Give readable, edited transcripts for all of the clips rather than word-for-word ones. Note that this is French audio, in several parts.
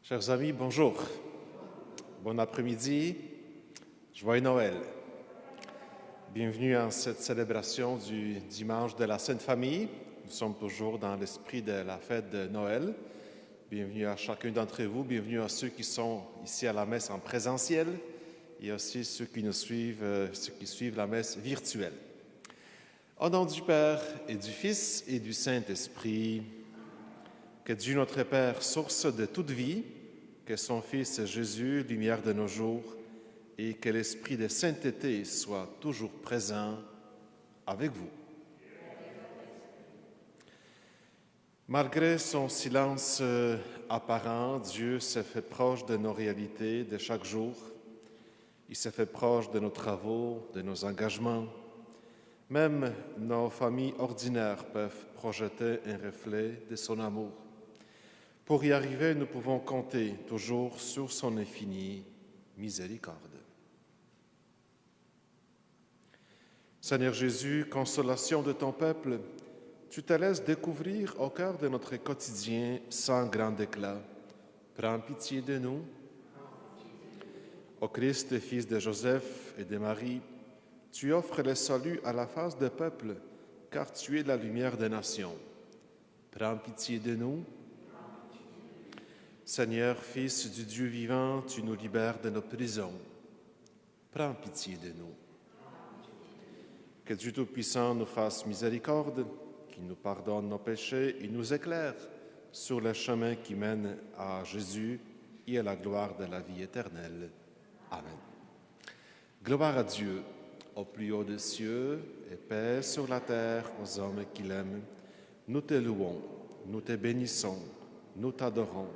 Chers amis, bonjour. Bon après-midi. Joyeux Noël. Bienvenue à cette célébration du dimanche de la Sainte Famille. Nous sommes toujours dans l'esprit de la fête de Noël. Bienvenue à chacun d'entre vous. Bienvenue à ceux qui sont ici à la messe en présentiel et aussi ceux qui nous suivent, la messe virtuelle. Au nom du Père et du Fils et du Saint-Esprit, que Dieu notre Père, source de toute vie, que son Fils Jésus, lumière de nos jours, et que l'Esprit de sainteté soit toujours présent avec vous. Malgré son silence apparent, Dieu s'est fait proche de nos réalités de chaque jour. Il s'est fait proche de nos travaux, de nos engagements. Même nos familles ordinaires peuvent projeter un reflet de son amour. Pour y arriver, nous pouvons compter toujours sur son infinie miséricorde. Seigneur Jésus, consolation de ton peuple, tu te laisses découvrir au cœur de notre quotidien sans grand éclat. Prends pitié de nous. Ô Christ, fils de Joseph et de Marie, tu offres le salut à la face des peuples, car tu es la lumière des nations. Prends pitié de nous. Seigneur, Fils du Dieu vivant, tu nous libères de nos prisons. Prends pitié de nous. Que Dieu Tout-Puissant nous fasse miséricorde, qu'il nous pardonne nos péchés et nous éclaire sur le chemin qui mène à Jésus et à la gloire de la vie éternelle. Amen. Gloire à Dieu, au plus haut des cieux, et paix sur la terre aux hommes qui l'aiment. Nous te louons, nous te bénissons, nous t'adorons.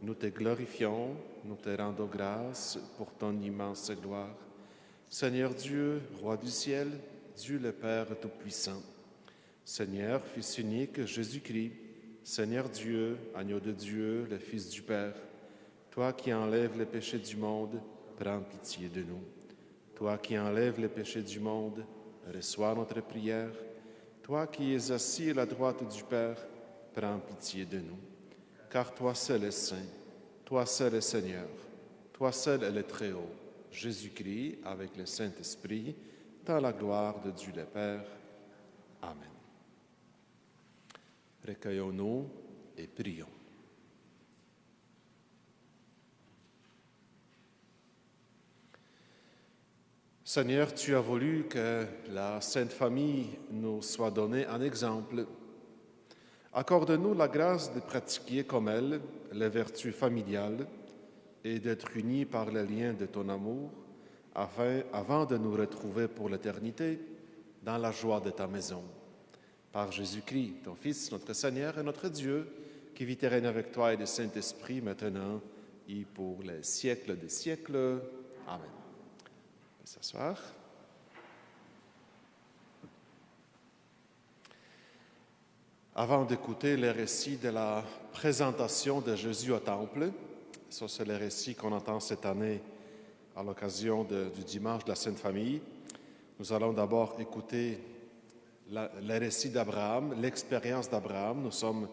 Nous te glorifions, nous te rendons grâce pour ton immense gloire. Seigneur Dieu, Roi du ciel, Dieu le Père Tout-Puissant. Seigneur, Fils unique, Jésus-Christ, Seigneur Dieu, Agneau de Dieu, le Fils du Père, toi qui enlèves les péchés du monde, prends pitié de nous. Toi qui enlèves les péchés du monde, reçois notre prière. Toi qui es assis à la droite du Père, prends pitié de nous. Car toi seul es saint, toi seul es Seigneur, toi seul est le Très-Haut, Jésus-Christ, avec le Saint-Esprit, dans la gloire de Dieu le Père. Amen. Recueillons-nous et prions. Seigneur, tu as voulu que la Sainte Famille nous soit donnée en exemple. Accorde-nous la grâce de pratiquer comme elle les vertus familiales et d'être unis par le lien de ton amour avant de nous retrouver pour l'éternité dans la joie de ta maison. Par Jésus-Christ, ton Fils, notre Seigneur et notre Dieu, qui vit et règne avec toi et le Saint-Esprit maintenant et pour les siècles des siècles. Amen. On peut s'asseoir. Avant d'écouter les récits de la présentation de Jésus au Temple, ça c'est le récit qu'on entend cette année à l'occasion du dimanche de la Sainte Famille, nous allons d'abord écouter le récit d'Abraham, l'expérience d'Abraham. Nous sommes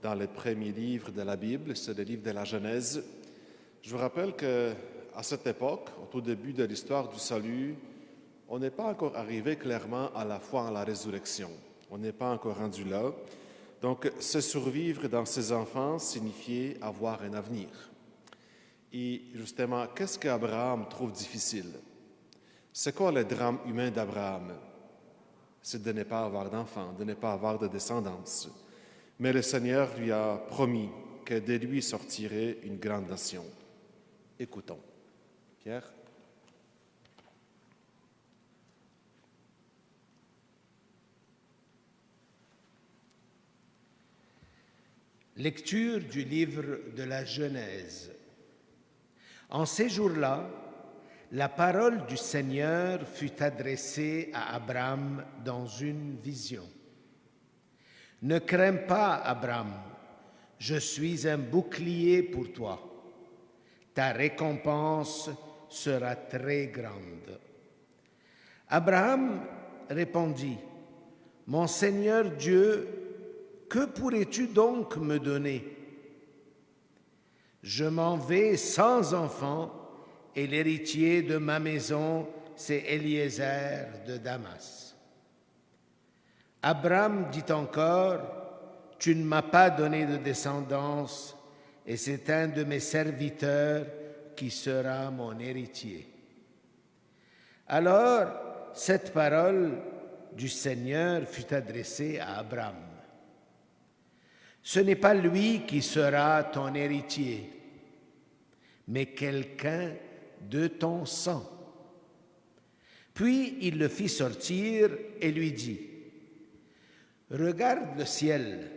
dans le premier livre de la Bible, c'est le livre de la Genèse. Je vous rappelle qu'à cette époque, au tout début de l'histoire du salut, on n'est pas encore arrivé clairement à la foi en la résurrection. On n'est pas encore rendu là. Donc, se survivre dans ses enfants signifiait avoir un avenir. Et justement, qu'est-ce qu'Abraham trouve difficile? C'est quoi le drame humain d'Abraham? C'est de ne pas avoir d'enfants, de ne pas avoir de descendance. Mais le Seigneur lui a promis que de lui sortirait une grande nation. Écoutons. Pierre? Lecture du livre de la Genèse. En ces jours-là, la parole du Seigneur fut adressée à Abraham dans une vision. « Ne crains pas, Abraham, je suis un bouclier pour toi. Ta récompense sera très grande. » Abraham répondit, « Mon Seigneur Dieu, que pourrais-tu donc me donner ? Je m'en vais sans enfant, et l'héritier de ma maison, c'est Eliezer de Damas. Abram dit encore, tu ne m'as pas donné de descendance, et c'est un de mes serviteurs qui sera mon héritier. Alors, cette parole du Seigneur fut adressée à Abram. Ce n'est pas lui qui sera ton héritier, mais quelqu'un de ton sang. Puis il le fit sortir et lui dit, « Regarde le ciel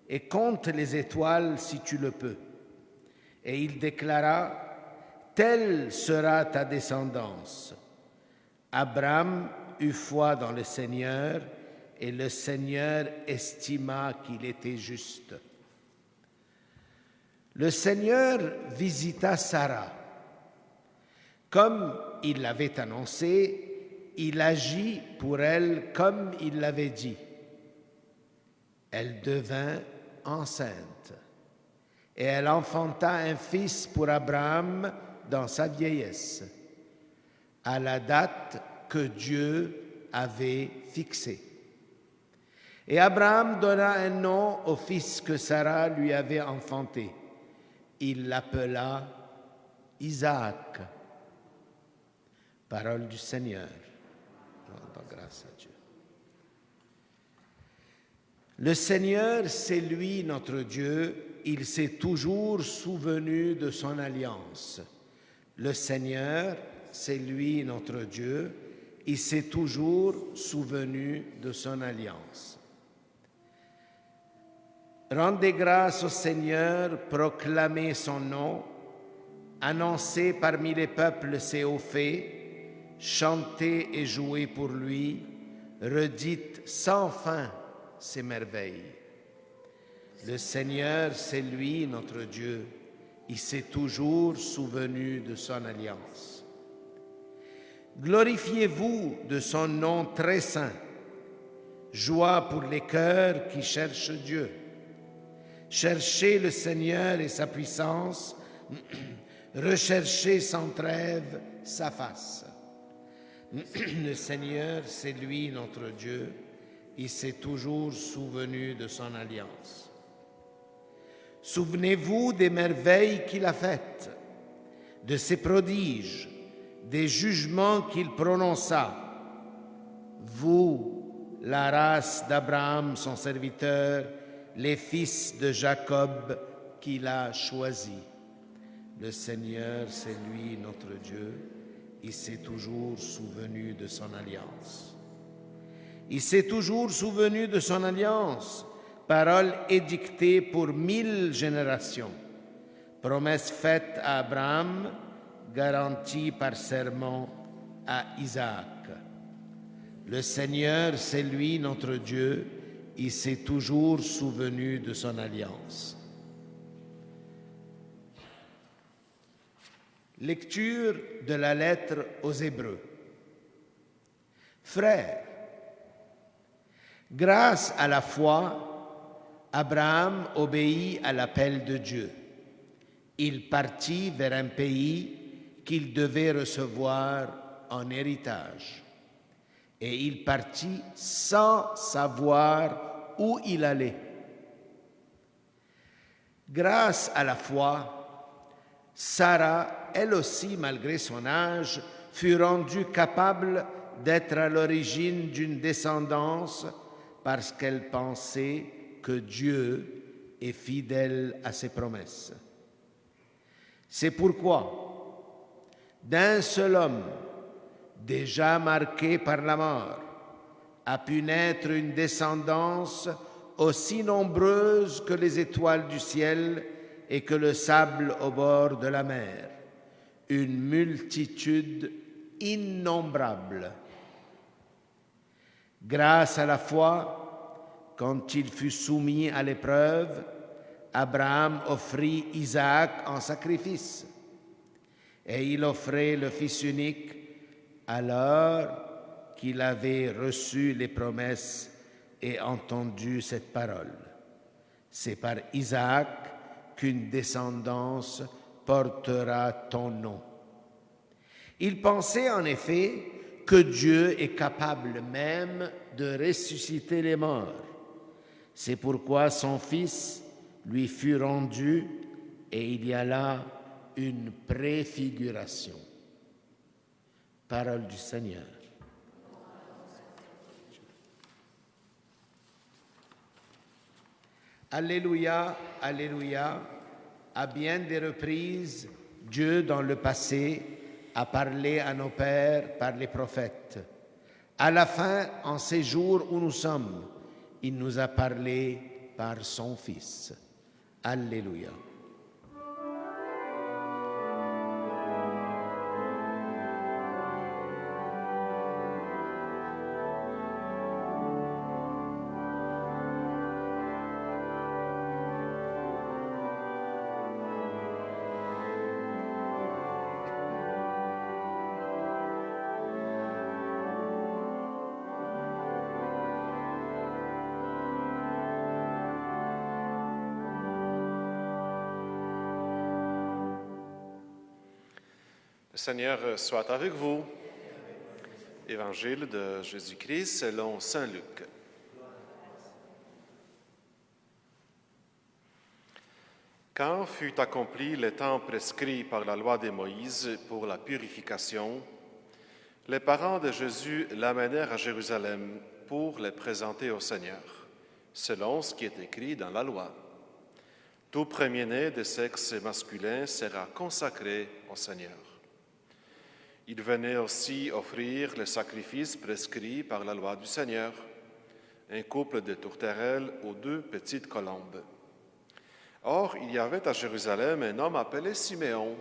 et compte les étoiles si tu le peux. » Et il déclara, « Telle sera ta descendance. » Abram eut foi dans le Seigneur, et le Seigneur estima qu'il était juste. Le Seigneur visita Sarah. Comme il l'avait annoncé, il agit pour elle comme il l'avait dit. Elle devint enceinte, et elle enfanta un fils pour Abraham dans sa vieillesse, à la date que Dieu avait fixée. Et Abraham donna un nom au fils que Sarah lui avait enfanté. Il l'appela Isaac. Parole du Seigneur. Rendons grâce à Dieu. Le Seigneur, c'est lui notre Dieu. Il s'est toujours souvenu de son alliance. Le Seigneur, c'est lui notre Dieu. Il s'est toujours souvenu de son alliance. Rendez grâce au Seigneur, proclamez son nom, annoncez parmi les peuples ses hauts faits, chantez et jouez pour lui, redites sans fin ses merveilles. Le Seigneur, c'est lui notre Dieu, il s'est toujours souvenu de son alliance. Glorifiez-vous de son nom très saint, joie pour les cœurs qui cherchent Dieu. Cherchez le Seigneur et sa puissance, recherchez sans trêve sa face. Le Seigneur, c'est lui notre Dieu, il s'est toujours souvenu de son alliance. Souvenez-vous des merveilles qu'il a faites, de ses prodiges, des jugements qu'il prononça. Vous, la race d'Abraham, son serviteur, les fils de Jacob qu'il a choisis. Le Seigneur, c'est lui notre Dieu, il s'est toujours souvenu de son alliance. Il s'est toujours souvenu de son alliance, parole édictée pour 1000 générations, promesse faite à Abraham, garantie par serment à Isaac. Le Seigneur, c'est lui notre Dieu, il s'est toujours souvenu de son alliance. Lecture de la lettre aux Hébreux. Frères, grâce à la foi, Abraham obéit à l'appel de Dieu. Il partit vers un pays qu'il devait recevoir en héritage. Et il partit sans savoir où il allait. Grâce à la foi, Sarah, elle aussi, malgré son âge, fut rendue capable d'être à l'origine d'une descendance parce qu'elle pensait que Dieu est fidèle à ses promesses. C'est pourquoi, d'un seul homme, déjà marqué par la mort, a pu naître une descendance aussi nombreuse que les étoiles du ciel et que le sable au bord de la mer, une multitude innombrable. Grâce à la foi, quand il fut soumis à l'épreuve, Abraham offrit Isaac en sacrifice, et il offrait le fils unique alors qu'il avait reçu les promesses et entendu cette parole. C'est par Isaac qu'une descendance portera ton nom. Il pensait en effet que Dieu est capable même de ressusciter les morts. C'est pourquoi son Fils lui fut rendu et il y a là une préfiguration. Parole du Seigneur. Alléluia, Alléluia. À bien des reprises, Dieu, dans le passé, a parlé à nos pères par les prophètes. À la fin, en ces jours où nous sommes, il nous a parlé par son Fils. Alléluia. Le Seigneur soit avec vous. Évangile de Jésus-Christ selon saint Luc. Quand fut accompli le temps prescrit par la loi de Moïse pour la purification, les parents de Jésus l'amenèrent à Jérusalem pour le présenter au Seigneur, selon ce qui est écrit dans la loi. Tout premier-né de sexe masculin sera consacré au Seigneur. Il venait aussi offrir le sacrifice prescrit par la loi du Seigneur, un couple de tourterelles ou 2 petites colombes. Or, il y avait à Jérusalem un homme appelé Siméon.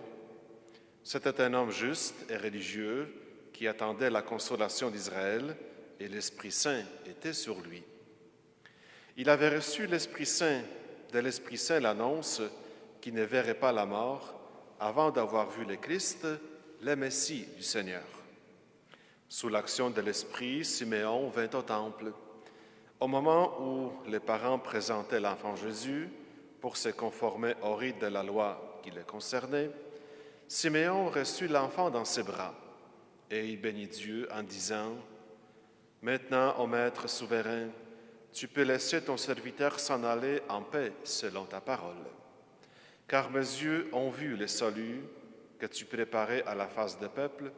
C'était un homme juste et religieux qui attendait la consolation d'Israël, et l'Esprit Saint était sur lui. Il avait reçu l'Esprit Saint, de l'Esprit Saint l'annonce qu'il ne verrait pas la mort avant d'avoir vu le Christ, le Messie du Seigneur. Sous l'action de l'Esprit, Siméon vint au temple. Au moment où les parents présentaient l'enfant Jésus pour se conformer au rite de la loi qui le concernait, Siméon reçut l'enfant dans ses bras et il bénit Dieu en disant « Maintenant, ô Maître souverain, tu peux laisser ton serviteur s'en aller en paix selon ta parole. Car mes yeux ont vu le salut que tu préparais à la face des peuples,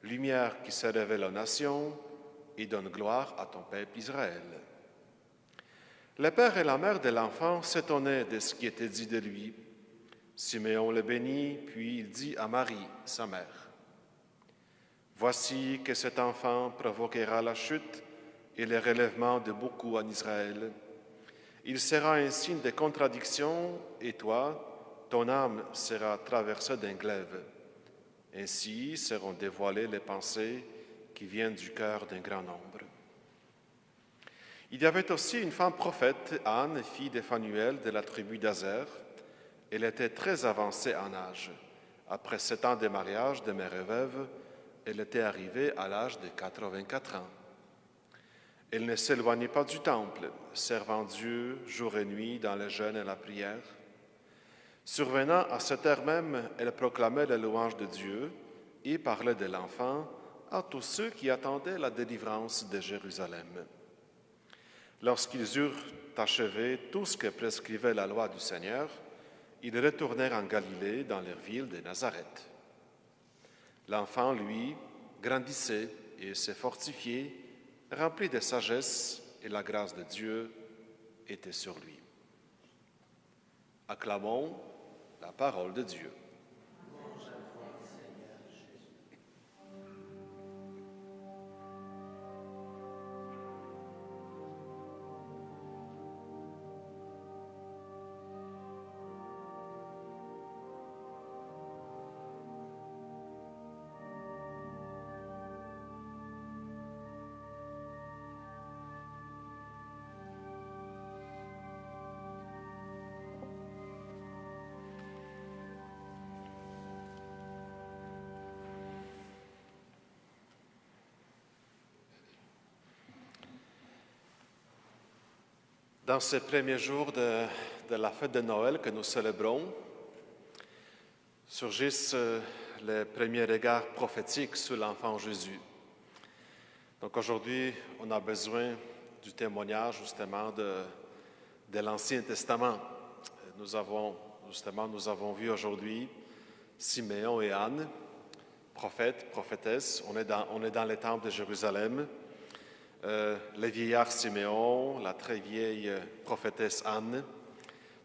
lumière qui se révèle aux nations et donne gloire à ton peuple Israël. » Le père et la mère de l'enfant s'étonnaient de ce qui était dit de lui. Siméon le bénit, puis il dit à Marie, sa mère, « Voici que cet enfant provoquera la chute et le relèvement de beaucoup en Israël. Il sera un signe de contradiction, et toi, ton âme sera traversée d'un glaive. Ainsi seront dévoilées les pensées qui viennent du cœur d'un grand nombre. » Il y avait aussi une femme prophète, Anne, fille de Phanuel de la tribu d'Azer. Elle était très avancée en âge. Après 7 ans de mariage de mère et veuve, elle était arrivée à l'âge de 84 ans. Elle ne s'éloignait pas du temple, servant Dieu jour et nuit dans le jeûne et la prière. Survenant à cette heure même, elle proclamait la louange de Dieu et parlait de l'enfant à tous ceux qui attendaient la délivrance de Jérusalem. Lorsqu'ils eurent achevé tout ce que prescrivait la loi du Seigneur, ils retournèrent en Galilée, dans leur ville de Nazareth. L'enfant, lui, grandissait et se fortifiait, rempli de sagesse, et la grâce de Dieu était sur lui. Acclamons la parole de Dieu. Dans ces premiers jours de la fête de Noël que nous célébrons, surgissent les premiers regards prophétiques sur l'enfant Jésus. Donc aujourd'hui, on a besoin du témoignage justement de l'Ancien Testament. Nous avons vu aujourd'hui Siméon et Anne, prophètes, prophétesses. On est dans les temples de Jérusalem. Le vieillard Siméon, la très vieille prophétesse Anne.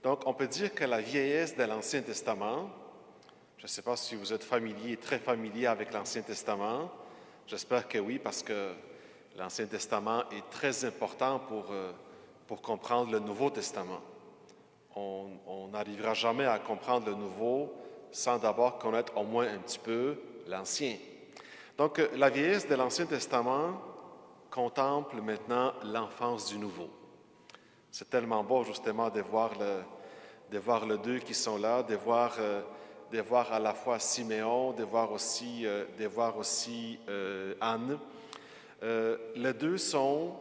Donc, on peut dire que la vieillesse de l'Ancien Testament, je ne sais pas si vous êtes très familier avec l'Ancien Testament, j'espère que oui, parce que l'Ancien Testament est très important pour comprendre le Nouveau Testament. On n'arrivera jamais à comprendre le Nouveau sans d'abord connaître au moins un petit peu l'Ancien. Donc, la vieillesse de l'Ancien Testament contemple maintenant l'enfance du Nouveau. C'est tellement beau justement de voir les deux qui sont là, de voir à la fois Siméon, de voir aussi Anne. Les deux sont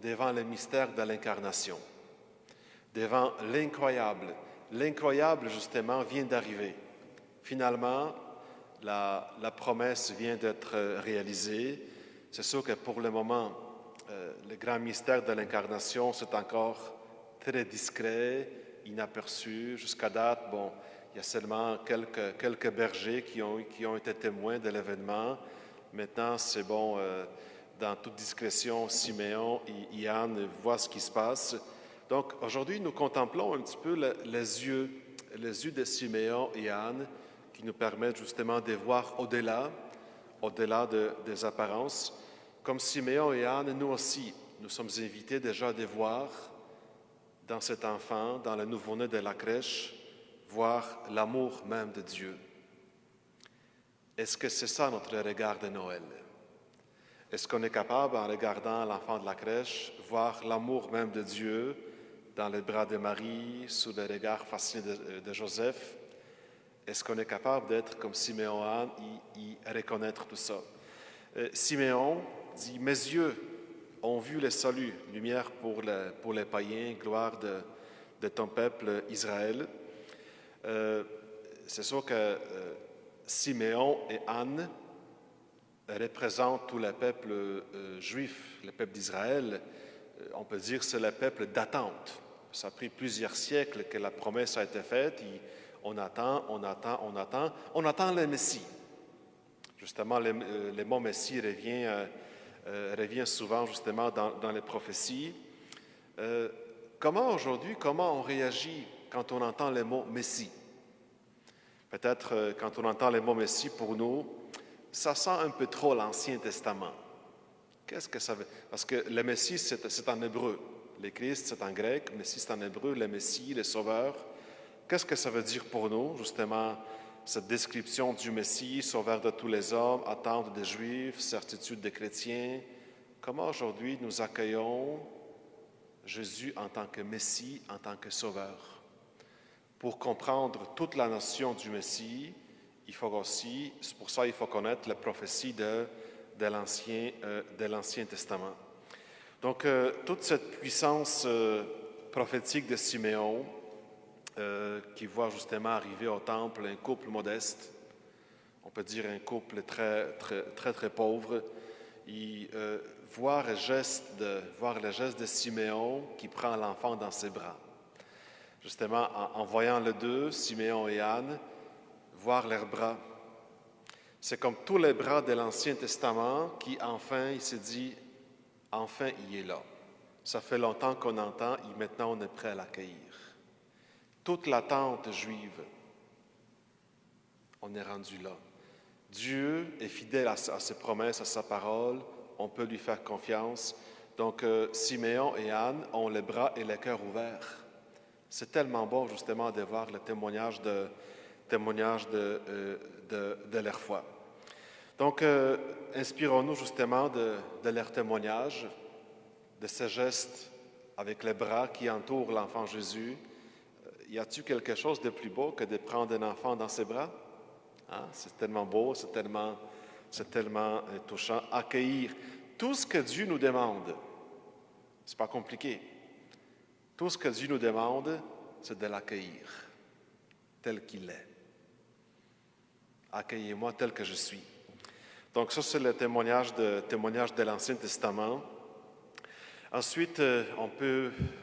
devant le mystère de l'incarnation, devant l'incroyable. L'incroyable, justement, vient d'arriver. Finalement, la promesse vient d'être réalisée. C'est sûr que pour le moment, le grand mystère de l'incarnation, c'est encore très discret, inaperçu. Jusqu'à date, il y a seulement quelques bergers qui ont été témoins de l'événement. Maintenant, c'est bon, dans toute discrétion, Siméon et Anne voient ce qui se passe. Donc, aujourd'hui, nous contemplons un petit peu les yeux de Siméon et Anne qui nous permettent justement de voir au-delà des apparences. Comme Siméon et Anne, nous aussi, nous sommes invités déjà de voir dans cet enfant, dans le nouveau-né de la crèche, voir l'amour même de Dieu. Est-ce que c'est ça notre regard de Noël? Est-ce qu'on est capable, en regardant l'enfant de la crèche, voir l'amour même de Dieu dans les bras de Marie, sous le regard fasciné de Joseph? Est-ce qu'on est capable d'être comme Siméon et Anne et reconnaître tout ça? Siméon dit « Mes yeux ont vu le salut, lumière pour les païens, gloire de ton peuple Israël. » C'est sûr que Siméon et Anne représentent tout le peuple juif, le peuple d'Israël. On peut dire que c'est le peuple d'attente. Ça a pris plusieurs siècles que la promesse a été faite. Et on attend le Messie. Justement, le mot Messie revient souvent justement dans les prophéties. Comment on réagit quand on entend le mot Messie? Peut-être quand on entend le mot Messie, pour nous, ça sent un peu trop l'Ancien Testament. Qu'est-ce que ça veut? Parce que le Messie, c'est en hébreu. Le Christ, c'est en grec. Messie, c'est en hébreu. Le Messie, le Sauveur. Qu'est-ce que ça veut dire pour nous, justement, cette description du Messie, Sauveur de tous les hommes, attente des Juifs, certitude des chrétiens? Comment aujourd'hui nous accueillons Jésus en tant que Messie, en tant que Sauveur? Pour comprendre toute la notion du Messie, c'est pour ça qu'il faut connaître la prophétie de l'Ancien Testament. Donc, toute cette puissance prophétique de Siméon, qui voit justement arriver au temple un couple modeste, on peut dire un couple très, très, très, très pauvre, et voir le geste de Siméon qui prend l'enfant dans ses bras. Justement, en voyant les deux, Siméon et Anne, voir leurs bras. C'est comme tous les bras de l'Ancien Testament qui, enfin, il s'est dit, enfin, il est là. Ça fait longtemps qu'on entend et maintenant on est prêt à l'accueillir. Toute l'attente juive, on est rendu là. Dieu est fidèle à ses promesses, à sa parole, on peut lui faire confiance. Donc, Siméon et Anne ont les bras et le cœur ouverts. C'est tellement bon, justement, de voir le témoignage de leur foi. Donc, inspirons-nous, justement, de leur témoignage, de ces gestes avec les bras qui entourent l'enfant Jésus. Y a-t-il quelque chose de plus beau que de prendre un enfant dans ses bras? Hein? C'est tellement beau, c'est tellement touchant. Accueillir tout ce que Dieu nous demande. C'est pas compliqué. Tout ce que Dieu nous demande, c'est de l'accueillir tel qu'il est. Accueillez-moi tel que je suis. Donc ça, c'est le témoignage de l'Ancien Testament. Ensuite,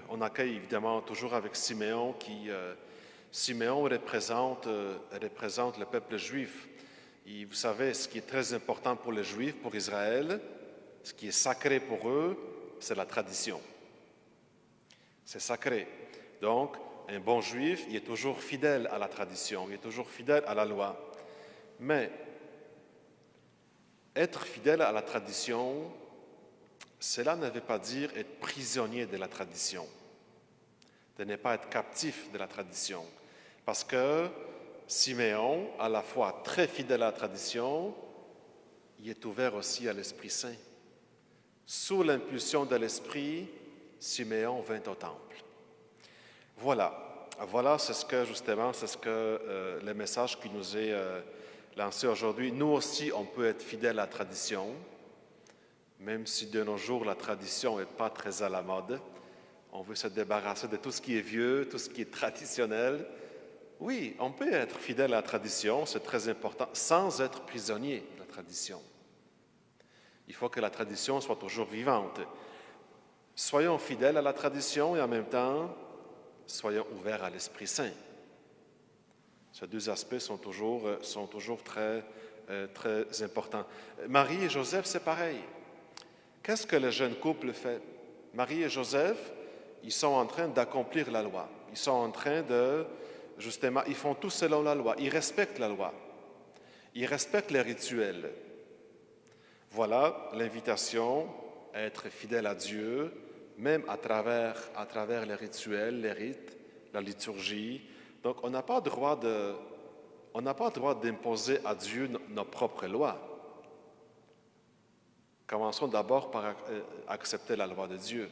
on accueille évidemment toujours avec Siméon Siméon représente le peuple juif. Et vous savez, ce qui est très important pour les Juifs, pour Israël, ce qui est sacré pour eux, c'est la tradition. C'est sacré. Donc, un bon Juif, il est toujours fidèle à la tradition, il est toujours fidèle à la loi. Mais être fidèle à la tradition, cela ne veut pas dire être prisonnier de la tradition, de ne pas être captif de la tradition. Parce que Siméon, à la fois très fidèle à la tradition, il est ouvert aussi à l'Esprit Saint. Sous l'impulsion de l'Esprit, Siméon vint au temple. Voilà, c'est le message qui nous est lancé aujourd'hui. Nous aussi, on peut être fidèle à la tradition, même si de nos jours, la tradition n'est pas très à la mode. On veut se débarrasser de tout ce qui est vieux, tout ce qui est traditionnel. Oui, on peut être fidèle à la tradition, c'est très important, sans être prisonnier de la tradition. Il faut que la tradition soit toujours vivante. Soyons fidèles à la tradition et en même temps, soyons ouverts à l'Esprit Saint. Ces deux aspects sont toujours très, très importants. Marie et Joseph, c'est pareil. Qu'est-ce que le jeune couple fait? Marie et Joseph, ils sont en train d'accomplir la loi. Ils sont en train justement, ils font tout selon la loi. Ils respectent la loi. Ils respectent les rituels. Voilà l'invitation à être fidèle à Dieu, même à travers les rituels, les rites, la liturgie. Donc, on n'a pas le droit d'imposer à Dieu nos propres lois. Commençons d'abord par accepter la loi de Dieu.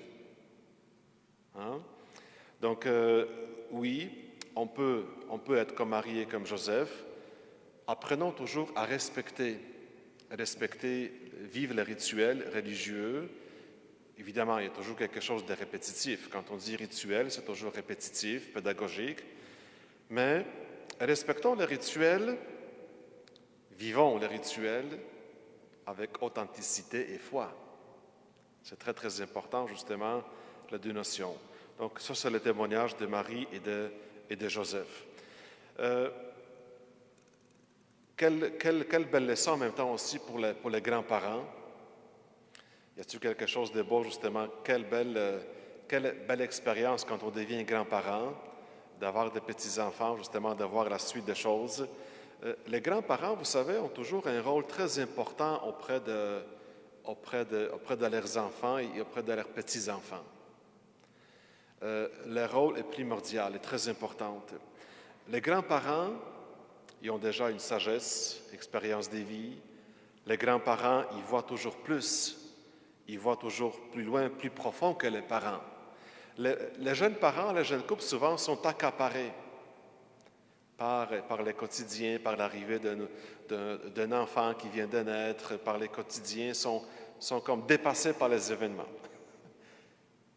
Hein? Donc, oui, on peut être comme Marie et comme Joseph. Apprenons toujours à respecter, vivre les rituels religieux. Évidemment, il y a toujours quelque chose de répétitif. Quand on dit rituel, c'est toujours répétitif, pédagogique. Mais respectons les rituels, vivons les rituels avec authenticité et foi. C'est très, très important, justement, les deux notions. Donc, ça, c'est le témoignage de Marie et de Joseph. Quelle belle leçon en même temps aussi pour les grands-parents. Y a-t-il quelque chose de beau, justement? Quelle belle expérience quand on devient grand-parent, d'avoir des petits-enfants, justement, de voir la suite des choses. Les grands-parents, vous savez, ont toujours un rôle très important auprès de leurs enfants et auprès de leurs petits-enfants. Le rôle est primordial et très important. Les grands-parents, ils ont déjà une sagesse, expérience de vie. Les grands-parents, ils voient toujours plus. Ils voient toujours plus loin, plus profond que les parents. Les jeunes parents, les jeunes couples, souvent, sont accaparés par le quotidien, par l'arrivée d'un enfant qui vient de naître, par les quotidiens, sont comme dépassés par les événements.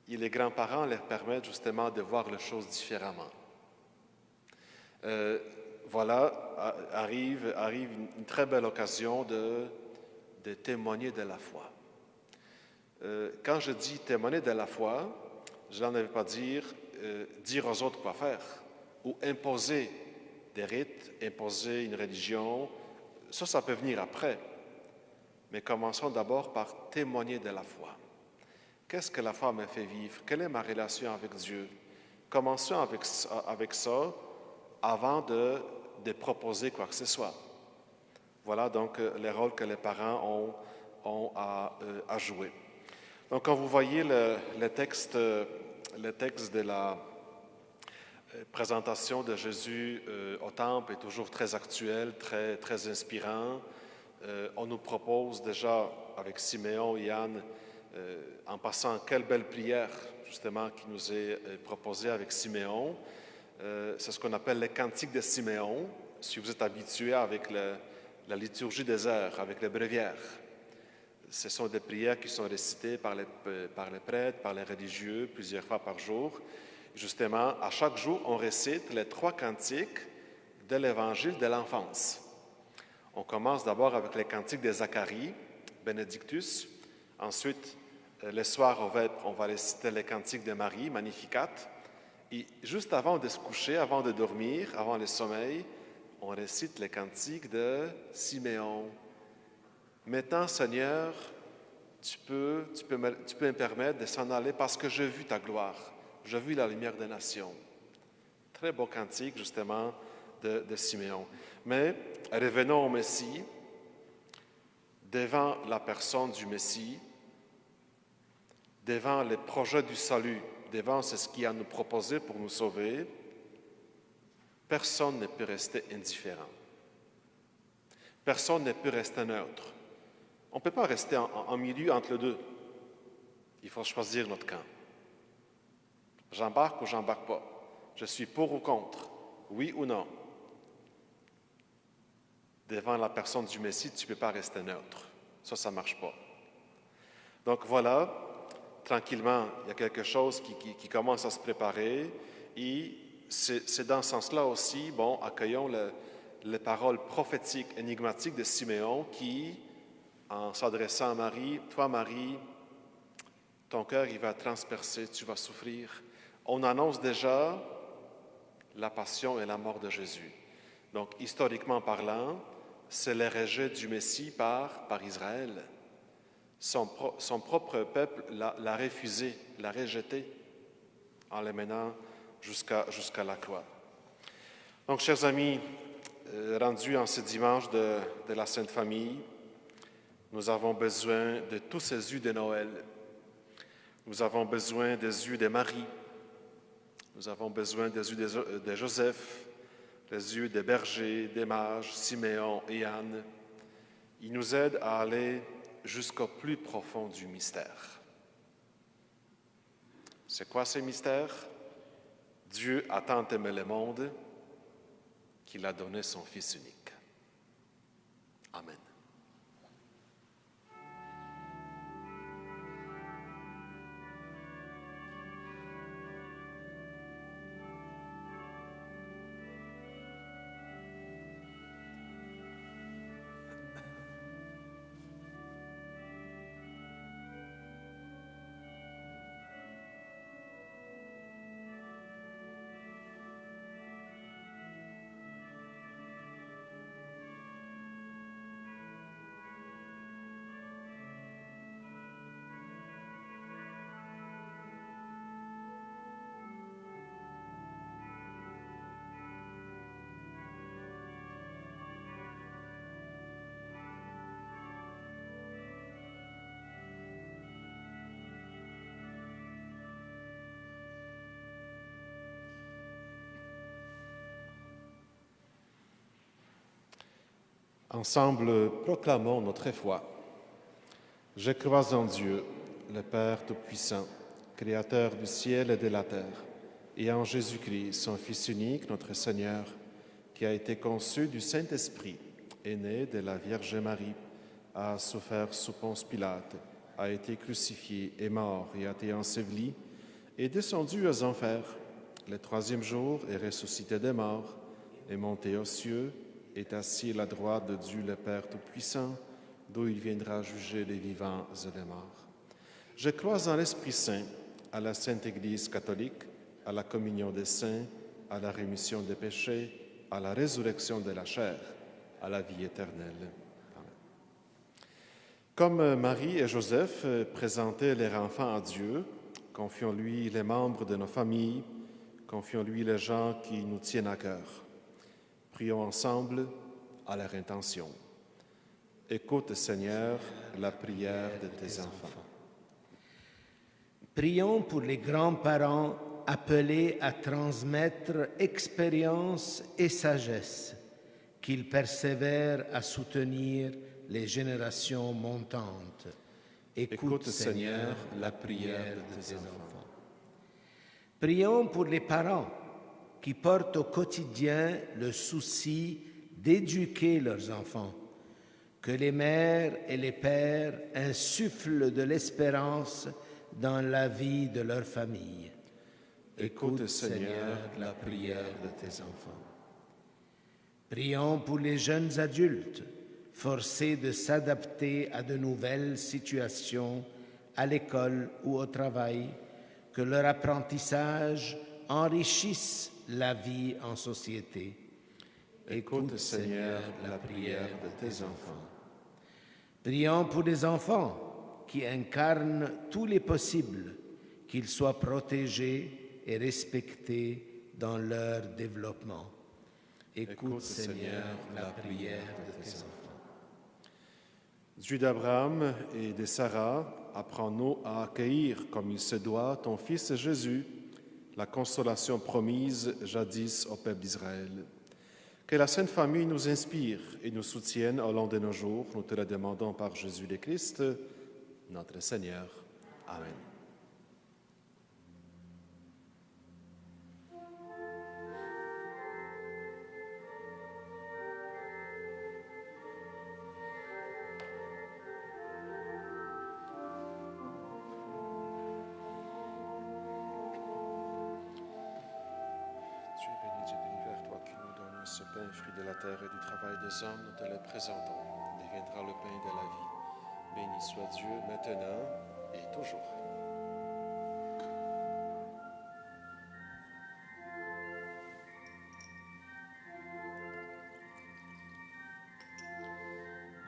Et les grands-parents leur permettent justement de voir les choses différemment. Arrive une très belle occasion de témoigner de la foi. Quand je dis témoigner de la foi, je n'en veux pas dire aux autres quoi faire ou imposer des rites, imposer une religion. Ça peut venir après. Mais commençons d'abord par témoigner de la foi. Qu'est-ce que la foi me fait vivre? Quelle est ma relation avec Dieu? Commençons avec ça avant de proposer quoi que ce soit. Voilà donc les rôles que les parents ont à jouer. Donc, quand vous voyez le texte de la présentation de Jésus au temple est toujours très actuel, très, très inspirant. On nous propose déjà, avec Siméon et Anne, en passant, quelle belle prière, justement, qui nous est proposée avec Siméon. C'est ce qu'on appelle les cantiques de Siméon, si vous êtes habitué avec la liturgie des heures, avec les bréviaires. Ce sont des prières qui sont récitées par les prêtres, par les religieux, plusieurs fois par jour. Justement, à chaque jour, on récite les 3 cantiques de l'évangile de l'enfance. On commence d'abord avec les cantiques de Zacharie, Benedictus. Ensuite, le soir au vêpres, on va réciter les cantiques de Marie, Magnificat. Et juste avant de se coucher, avant de dormir, avant le sommeil, on récite les cantiques de Siméon. Maintenant, Seigneur, tu peux me permettre de s'en aller parce que j'ai vu ta gloire, j'ai vu la lumière des nations. Très beau cantique, justement, de Siméon. Mais revenons au Messie. Devant la personne du Messie, devant les projets du salut, devant ce qu'il a à nous proposer pour nous sauver, personne ne peut rester indifférent. Personne ne peut rester neutre. On ne peut pas rester en milieu entre les deux. Il faut choisir notre camp. J'embarque ou j'embarque pas. Je suis pour ou contre, oui ou non. Devant la personne du Messie, tu ne peux pas rester neutre. Ça ne marche pas. Donc voilà, tranquillement, il y a quelque chose qui commence à se préparer et c'est dans ce sens-là aussi, accueillons les paroles prophétiques, énigmatiques de Siméon qui, en s'adressant à Marie, « Toi, Marie, ton cœur, il va transpercer, tu vas souffrir. » On annonce déjà la passion et la mort de Jésus. Donc, historiquement parlant, c'est le rejet du Messie par Israël. Son propre peuple l'a refusé, l'a rejeté en le menant jusqu'à la croix. Donc, chers amis, rendus en ce dimanche de la Sainte Famille, nous avons besoin de tous ces yeux de Noël. Nous avons besoin des yeux de Marie. Nous avons besoin des yeux de Joseph, des yeux des bergers, des mages, Siméon et Anne. Ils nous aident à aller jusqu'au plus profond du mystère. C'est quoi ce mystère? Dieu a tant aimé le monde qu'il a donné son Fils unique. Amen. Ensemble, proclamons notre foi. Je crois en Dieu, le Père Tout-Puissant, Créateur du ciel et de la terre, et en Jésus-Christ, son Fils unique, notre Seigneur, qui a été conçu du Saint-Esprit, est né de la Vierge Marie, a souffert sous Ponce Pilate, a été crucifié, est mort et a été enseveli, est descendu aux enfers. Le 3e jour est ressuscité des morts, est monté aux cieux, est assis à la droite de Dieu le Père Tout-Puissant, d'où il viendra juger les vivants et les morts. Je crois en l'Esprit Saint, à la Sainte Église catholique, à la communion des saints, à la rémission des péchés, à la résurrection de la chair, à la vie éternelle. Amen. Comme Marie et Joseph présentaient leur enfant à Dieu, confions-lui les membres de nos familles, confions-lui les gens qui nous tiennent à cœur. Prions ensemble à leur intention. Écoute, Seigneur, la prière de tes enfants. Prions pour les grands-parents appelés à transmettre expérience et sagesse, qu'ils persévèrent à soutenir les générations montantes. Écoute, Seigneur, la prière de tes enfants. Prions pour les parents qui portent au quotidien le souci d'éduquer leurs enfants, que les mères et les pères insufflent de l'espérance dans la vie de leur famille. Écoute, Seigneur, la prière de tes enfants. Prions pour les jeunes adultes, forcés de s'adapter à de nouvelles situations à l'école ou au travail, que leur apprentissage enrichisse la vie en société. Écoute, Seigneur, la prière de tes enfants. Prions pour les enfants qui incarnent tous les possibles, qu'ils soient protégés et respectés dans leur développement. Écoute, Seigneur, la prière de tes enfants. Dieu d'Abraham et de Sarah, apprends-nous à accueillir comme il se doit ton Fils Jésus, la consolation promise jadis au peuple d'Israël. Que la Sainte Famille nous inspire et nous soutienne au long de nos jours. Nous te le demandons par Jésus le Christ, notre Seigneur. Amen. Dieu béni, Dieu de l'univers, toi qui nous donnes ce pain, fruit de la terre et du travail des hommes, nous te le présentons. Il deviendra le pain de la vie. Béni soit Dieu maintenant et toujours.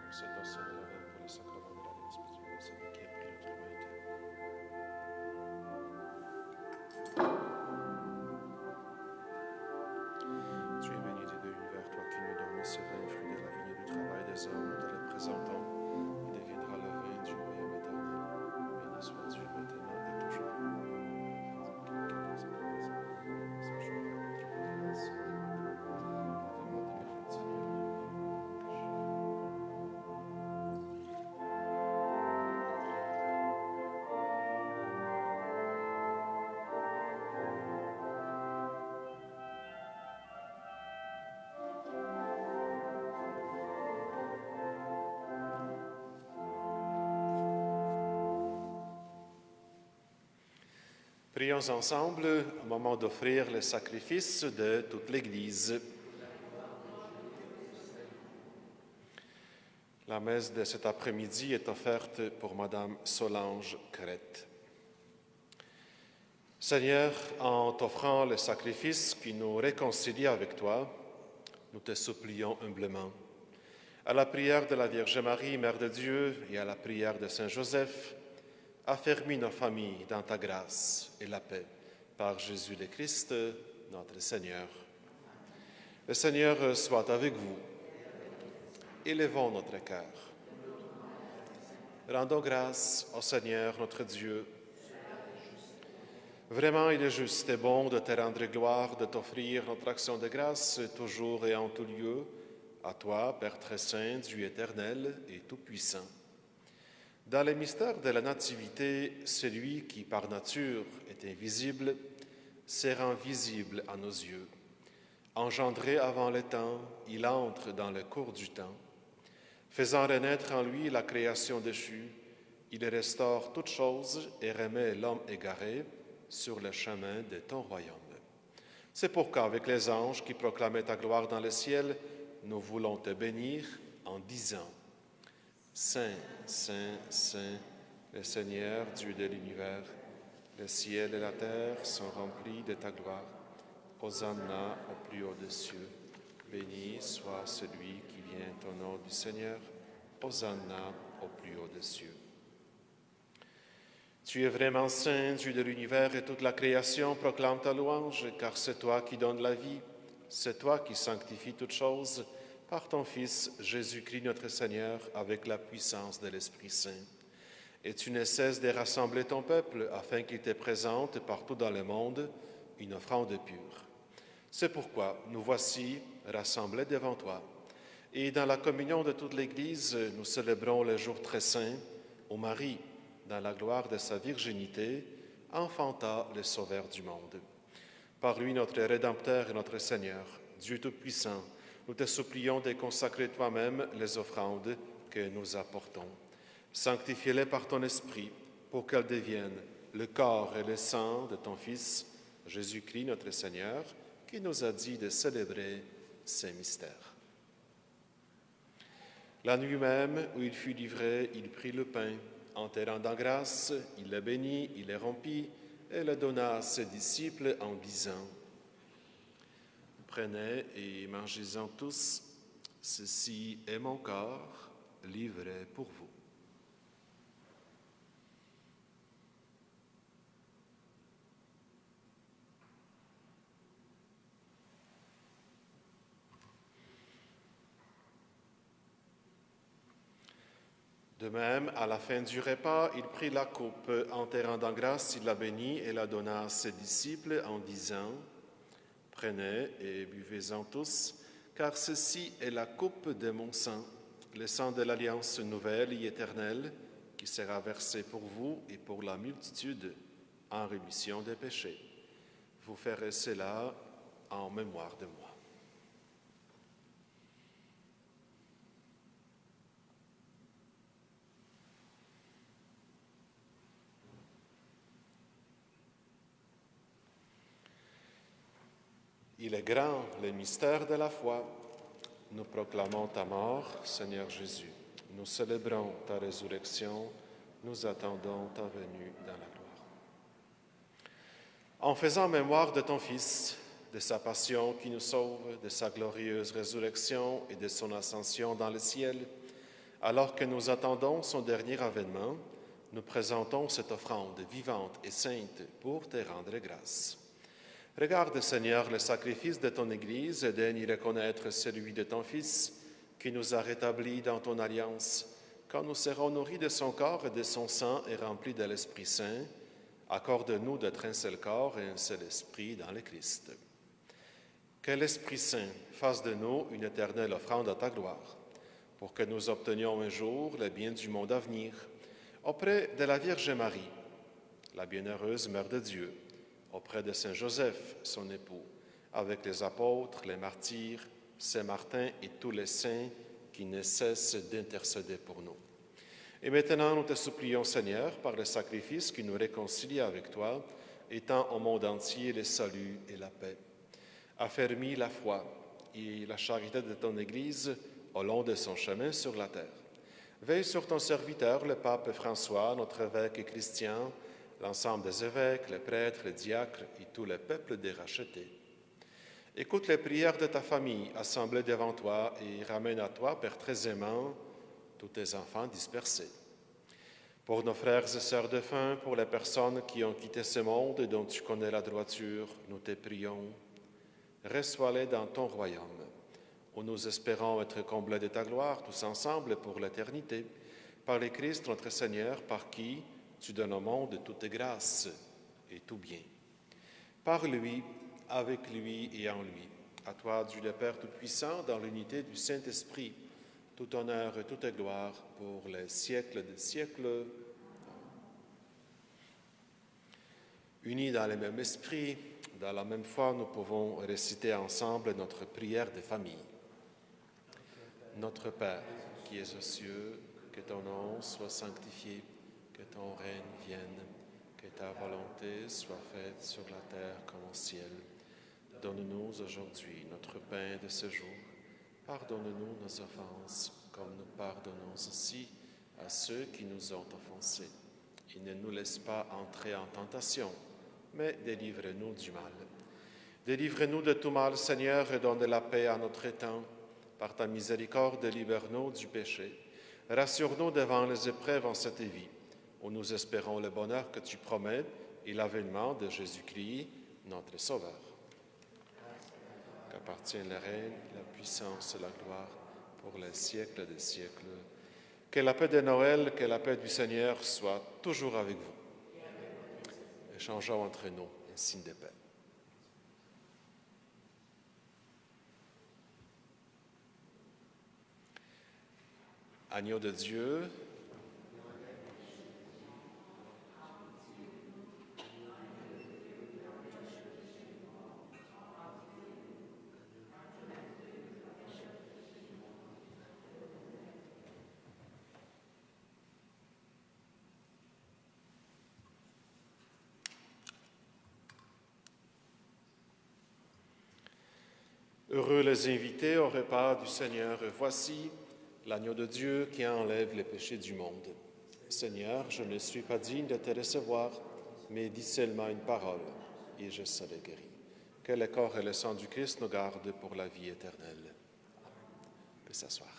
Nous sommes aussi de la veille pour le sacrement de l'alliance spirituelle, celui qui a pris notre humanité. Tu es béni, Dieu de l'univers, toi qui nous donnes ce vin, fruit de la vigne et du travail des hommes, nous te le présentons. Il deviendra le vin du royaume éternel. Béni soit Dieu maintenant et toujours. Prions ensemble au moment d'offrir le sacrifice de toute l'Église. La messe de cet après-midi est offerte pour Madame Solange Crête. Seigneur, en t'offrant le sacrifice qui nous réconcilie avec toi, nous te supplions humblement. À la prière de la Vierge Marie, Mère de Dieu, et à la prière de Saint Joseph, affermis nos familles dans ta grâce et la paix, par Jésus le Christ, notre Seigneur. Le Seigneur soit avec vous. Élevons notre cœur. Rendons grâce au Seigneur notre Dieu. Vraiment, il est juste et bon de te rendre gloire, de t'offrir notre action de grâce, toujours et en tout lieu, à toi, Père très saint, Dieu éternel et tout-puissant. Dans les mystères de la Nativité, celui qui, par nature, est invisible, s'est rendu visible à nos yeux. Engendré avant le temps, il entre dans le cours du temps. Faisant renaître en lui la création déchue, il restaure toutes choses et remet l'homme égaré sur le chemin de ton royaume. C'est pourquoi, avec les anges qui proclamaient ta gloire dans le ciel, nous voulons te bénir en disant: Saint, Saint, Saint, le Seigneur, Dieu de l'univers, le ciel et la terre sont remplis de ta gloire. Hosanna au plus haut des cieux. Béni soit celui qui vient au nom du Seigneur. Hosanna au plus haut des cieux. Tu es vraiment saint, Dieu de l'univers, et toute la création proclame ta louange, car c'est toi qui donnes la vie, c'est toi qui sanctifies toutes choses, par ton Fils, Jésus-Christ notre Seigneur, avec la puissance de l'Esprit Saint. Et tu ne cesses de rassembler ton peuple, afin qu'il te présente partout dans le monde une offrande pure. C'est pourquoi nous voici rassemblés devant toi. Et dans la communion de toute l'Église, nous célébrons le jour très saint où Marie, dans la gloire de sa virginité, enfanta le Sauveur du monde. Par lui, notre Rédempteur et notre Seigneur, Dieu Tout-Puissant, nous te supplions de consacrer toi-même les offrandes que nous apportons. Sanctifie-les par ton Esprit pour qu'elles deviennent le corps et le sang de ton Fils, Jésus-Christ notre Seigneur, qui nous a dit de célébrer ces mystères. La nuit même où il fut livré, il prit le pain. En te rendant grâce, il le bénit, il le rompit et le donna à ses disciples en disant, « Prenez et mangez-en tous, ceci est mon corps livré pour vous. » De même, à la fin du repas, il prit la coupe. En te rendant grâce, il la bénit et la donna à ses disciples en disant, « Prenez et buvez-en tous, car ceci est la coupe de mon sang, le sang de l'alliance nouvelle et éternelle, qui sera versé pour vous et pour la multitude en rémission des péchés. Vous ferez cela en mémoire de moi. » Il est grand le mystère de la foi. Nous proclamons ta mort, Seigneur Jésus. Nous célébrons ta résurrection. Nous attendons ta venue dans la gloire. En faisant mémoire de ton Fils, de sa passion qui nous sauve, de sa glorieuse résurrection et de son ascension dans le ciel, alors que nous attendons son dernier avènement, nous présentons cette offrande vivante et sainte pour te rendre grâce. Regarde, Seigneur, le sacrifice de ton Église et daigne y reconnaître celui de ton Fils qui nous a rétablis dans ton alliance. Quand nous serons nourris de son corps et de son sang et remplis de l'Esprit Saint, accorde-nous d'être un seul corps et un seul esprit dans le Christ. Que l'Esprit Saint fasse de nous une éternelle offrande à ta gloire, pour que nous obtenions un jour le bien du monde à venir, auprès de la Vierge Marie, la bienheureuse Mère de Dieu, auprès de Saint Joseph, son époux, avec les apôtres, les martyrs, Saint Martin et tous les saints qui ne cessent d'intercéder pour nous. Et maintenant, nous te supplions, Seigneur, par le sacrifice qui nous réconcilie avec toi, étends au monde entier le salut et la paix. Affermis la foi et la charité de ton Église au long de son chemin sur la terre. Veille sur ton serviteur, le pape François, notre évêque chrétien, l'ensemble des évêques, les prêtres, les diacres et tout le peuple des rachetés. Écoute les prières de ta famille assemblée devant toi et ramène à toi, Père très aimant, tous tes enfants dispersés. Pour nos frères et sœurs défunts, pour les personnes qui ont quitté ce monde et dont tu connais la droiture, nous te prions. Reçois-les dans ton royaume, où nous espérons être comblés de ta gloire, tous ensemble pour l'éternité, par le Christ notre Seigneur, par qui tu donnes au monde toutes grâces et tout bien. Par lui, avec lui et en lui, à toi, Dieu le Père Tout-Puissant, dans l'unité du Saint-Esprit, tout honneur et toute gloire pour les siècles des siècles. Unis dans le même esprit, dans la même foi, nous pouvons réciter ensemble notre prière de famille. Notre Père, qui es aux cieux, que ton nom soit sanctifié, que ton règne vienne, que ta volonté soit faite sur la terre comme au ciel. Donne-nous aujourd'hui notre pain de ce jour. Pardonne-nous nos offenses, comme nous pardonnons aussi à ceux qui nous ont offensés. Et ne nous laisse pas entrer en tentation, mais délivre-nous du mal. Délivre-nous de tout mal, Seigneur, et donne la paix à notre temps. Par ta miséricorde, libère-nous du péché. Rassure-nous devant les épreuves en cette vie, où nous espérons le bonheur que tu promets et l'avènement de Jésus-Christ, notre Sauveur. Qu'appartiennent le règne, la puissance et la gloire pour les siècles des siècles. Que la paix de Noël, que la paix du Seigneur soit toujours avec vous. Échangeons entre nous un signe de paix. Agneau de Dieu, Heureux les invités au repas du Seigneur. Voici l'agneau de Dieu qui enlève les péchés du monde. Seigneur, je ne suis pas digne de te recevoir, mais dis seulement une parole, et je serai guéri. Que le corps et le sang du Christ nous gardent pour la vie éternelle. Amen. On peut s'asseoir.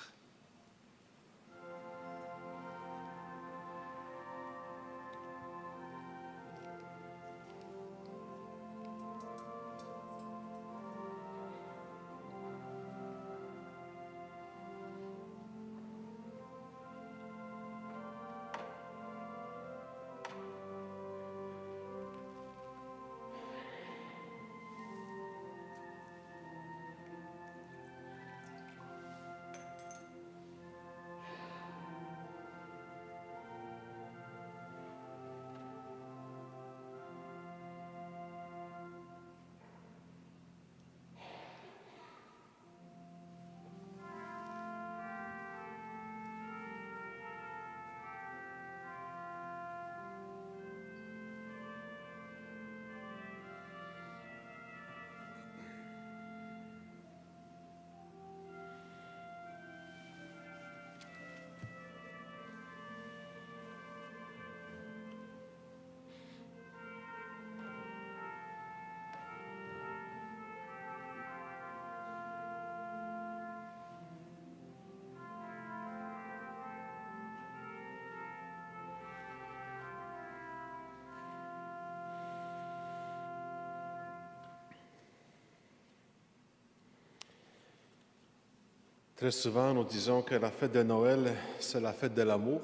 Très souvent, nous disons que la fête de Noël, c'est la fête de l'amour.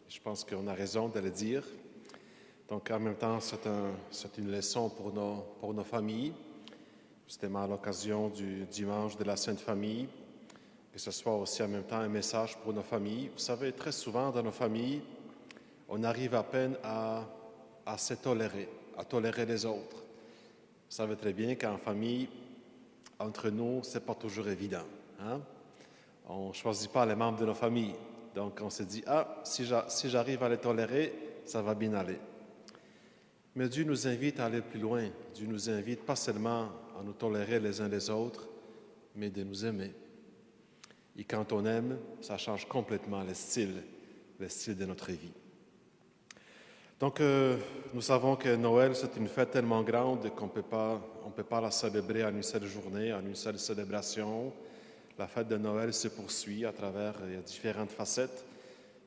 Je pense qu'on a raison de le dire. Donc, en même temps, c'est une leçon pour nos familles, justement à l'occasion du dimanche de la Sainte Famille, que ce soit aussi en même temps un message pour nos familles. Vous savez, très souvent dans nos familles, on arrive à peine à se tolérer, à tolérer les autres. Vous savez très bien qu'en famille, entre nous, ce n'est pas toujours évident. Hein? On ne choisit pas les membres de nos familles. Donc, on se dit, si j'arrive à les tolérer, ça va bien aller. Mais Dieu nous invite à aller plus loin. Dieu nous invite pas seulement à nous tolérer les uns les autres, mais de nous aimer. Et quand on aime, ça change complètement le style de notre vie. Donc, nous savons que Noël, c'est une fête tellement grande qu'on on peut pas la célébrer en une seule journée, en une seule célébration. La fête de Noël se poursuit à travers différentes facettes.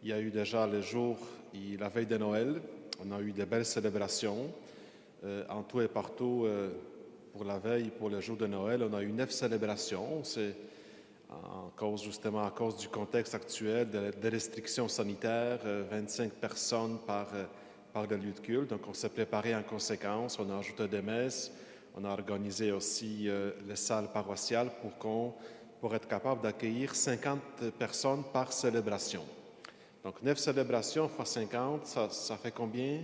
Il y a eu déjà le jour et la veille de Noël. On a eu de belles célébrations. En tout et partout, pour la veille et pour le jour de Noël, on a eu 9 célébrations. C'est justement à cause du contexte actuel, des restrictions sanitaires, 25 personnes par le lieu de culte. Donc, on s'est préparé en conséquence. On a ajouté des messes. On a organisé aussi les salles paroissiales pour être capable d'accueillir 50 personnes par célébration. Donc, 9 célébrations fois 50, ça fait combien?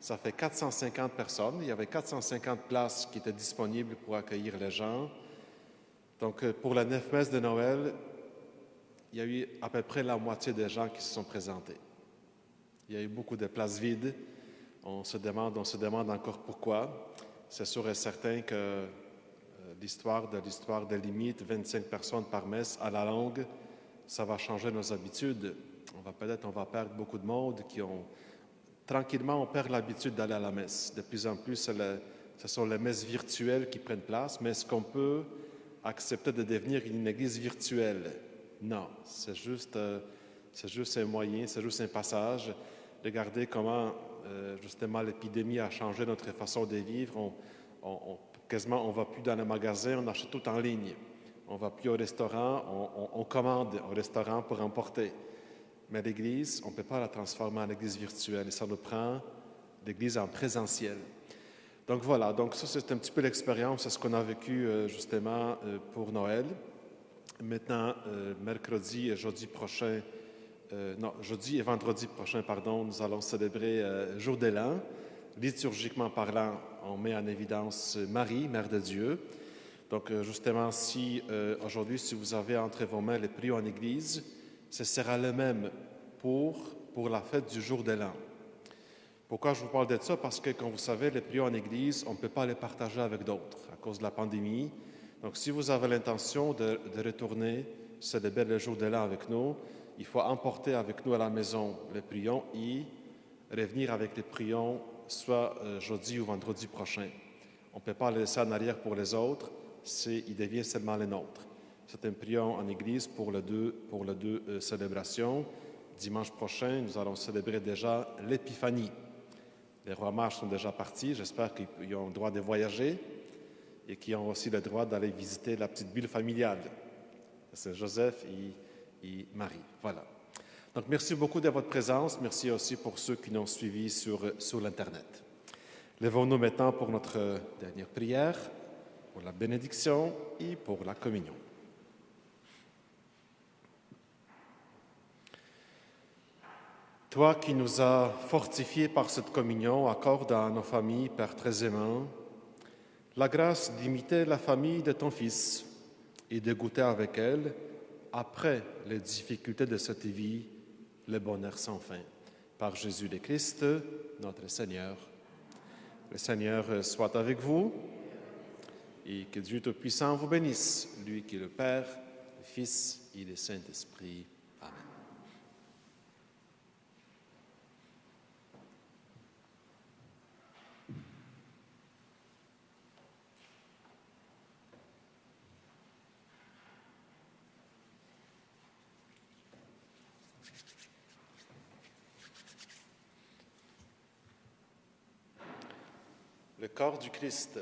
Ça fait 450 personnes. Il y avait 450 places qui étaient disponibles pour accueillir les gens. Donc, pour la 9 messes de Noël, il y a eu à peu près la moitié des gens qui se sont présentés. Il y a eu beaucoup de places vides. On se demande encore pourquoi. C'est sûr et certain que l'histoire des limites, 25 personnes par messe, à la longue, ça va changer nos habitudes. On va perdre beaucoup de monde tranquillement, on perd l'habitude d'aller à la messe. De plus en plus, ce sont les messes virtuelles qui prennent place, mais est-ce qu'on peut accepter de devenir une église virtuelle? Non, c'est juste un moyen, c'est juste un passage. Regardez comment, justement, l'épidémie a changé notre façon de vivre. Quasiment, on ne va plus dans les magasins, on achète tout en ligne. On ne va plus au restaurant, on commande au restaurant pour emporter. Mais l'Église, on ne peut pas la transformer en Église virtuelle. Et ça nous prend l'Église en présentiel. Donc voilà, donc ça c'est un petit peu l'expérience, c'est ce qu'on a vécu justement pour Noël. Maintenant, jeudi et vendredi prochain, nous allons célébrer Jour de l'An. Liturgiquement parlant, on met en évidence Marie, Mère de Dieu. Donc justement, aujourd'hui, si vous avez entre vos mains les prières en Église, ce sera le même pour la fête du Jour de l'An. Pourquoi je vous parle de ça? Parce que, comme vous savez, les prières en Église, on ne peut pas les partager avec d'autres à cause de la pandémie. Donc, si vous avez l'intention de retourner célébrer le jour de l'an avec nous, il faut emporter avec nous à la maison les prions et revenir avec les prions soit jeudi ou vendredi prochain. On ne peut pas les laisser en arrière pour les autres, ils deviennent seulement les nôtres. C'est un prion en Église pour les deux célébrations. Dimanche prochain, nous allons célébrer déjà l'Épiphanie. Les rois mages sont déjà partis. J'espère qu'ils ont le droit de voyager et qu'ils ont aussi le droit d'aller visiter la petite ville familiale. C'est Joseph et Marie. Voilà. Donc, merci beaucoup de votre présence. Merci aussi pour ceux qui nous ont suivis sur l'Internet. Levons-nous maintenant pour notre dernière prière, pour la bénédiction et pour la communion. Toi qui nous as fortifiés par cette communion, accorde à nos familles, Père très aimant, la grâce d'imiter la famille de ton Fils et de goûter avec elle, après les difficultés de cette vie, le bonheur sans fin. Par Jésus le Christ, notre Seigneur. Le Seigneur soit avec vous et que Dieu Tout-Puissant vous bénisse, lui qui est le Père, le Fils et le Saint-Esprit. Amen. Le corps du Christ.